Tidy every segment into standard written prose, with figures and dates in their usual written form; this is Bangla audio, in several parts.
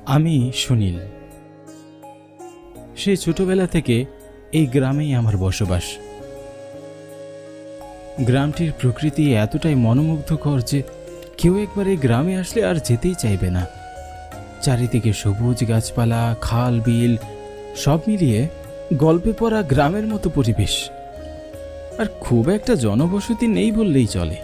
আমি সুনীল। সেই ছোটবেলা থেকে এই গ্রামেই আমার বসবাস। গ্রামটির প্রকৃতি এতটাই মনোমুগ্ধকর যে কেউ একবার এই গ্রামে আসলে আর যেতেই চাইবে না। চারিদিকে সবুজ গাছপালা, খাল বিল, সব মিলিয়ে গল্পে পড়া গ্রামের মতো পরিবেশ। আর খুব একটা জনবসতি নেই বললেই চলে।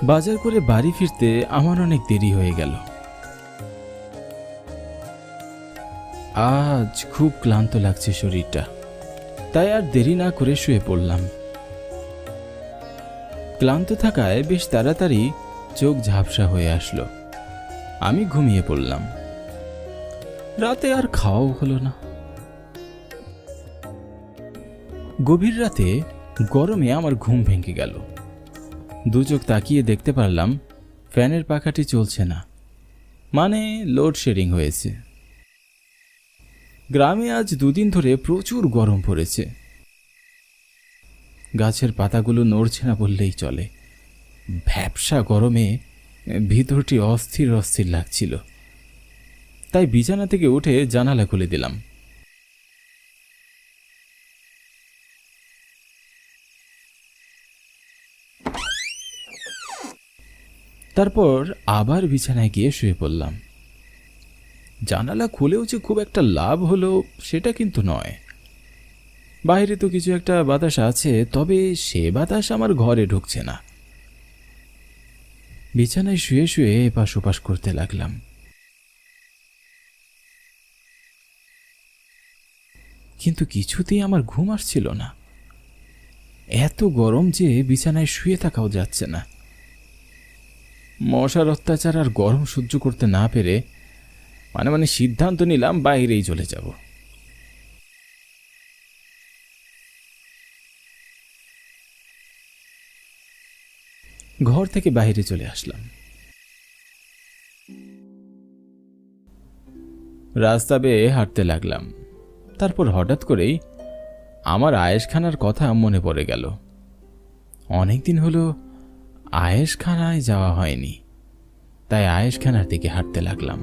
বাজার করে বাড়ি ফিরতে আমার অনেক দেরি হয়ে গেল। আজ খুব ক্লান্ত লাগছে শরীরটা, তাই আর দেরি না করে শুয়ে পড়লাম। ক্লান্ত থাকায় বেশ তাড়াতাড়ি চোখ ঝাপসা হয়ে আসলো। আমি ঘুমিয়ে পড়লাম। রাতে আর খাওয়াও হলো না। গভীর রাতে গরমে আমার ঘুম ভেঙে গেল। দু চোখ তাকিয়ে দেখতে পারলাম ফ্যানের পাখাটি চলছে না, মানে লোডশেডিং হয়েছে। গ্রামে আজ দুদিন ধরে প্রচুর গরম পড়েছে। গাছের পাতাগুলো নড়ছে না বললেই চলে। ভ্যাপসা গরমে ভিতরটি অস্থির অস্থির লাগছিল। তাই বিছানা থেকে উঠে জানালা খুলে দিলাম। তারপর আবার বিছানায় গিয়ে শুয়ে পড়লাম। জানালা খুলেও যে খুব একটা লাভ হলো সেটা কিন্তু নয়। বাইরে তো কিছু একটা বাতাস আছে, তবে সে বাতাস আমার ঘরে ঢুকছে না। বিছানায় শুয়ে শুয়ে এপাশ ওপাশ করতে লাগলাম। কিন্তু কিছুতেই আমার ঘুম আসছিল না। এত গরম যে বিছানায় শুয়ে থাকাও যাচ্ছে না। মশার অত্যাচার আর গরম সহ্য করতে না পেরে মানে সিদ্ধান্ত নিলাম বাইরেই চলে যাব। ঘর থেকে বাইরে চলে আসলাম। রাস্তা বেয়ে হাঁটতে লাগলাম। তারপর হঠাৎ করেই আমার আয়েশখানার কথা মনে পড়ে গেল। অনেকদিন হলো আয়েশখানায় যাওয়া হয়নি, তাই আয়েশখানার দিকে হাঁটতে লাগলাম।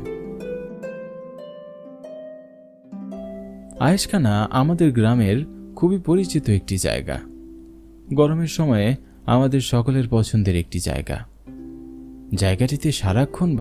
আয়েশখানা আমাদের গ্রামের খুবই পরিচিত একটি জায়গা। গরমের সময়ে আমাদের সকলের পছন্দের একটি জায়গা। জায়গাটিতে সারাক্ষণ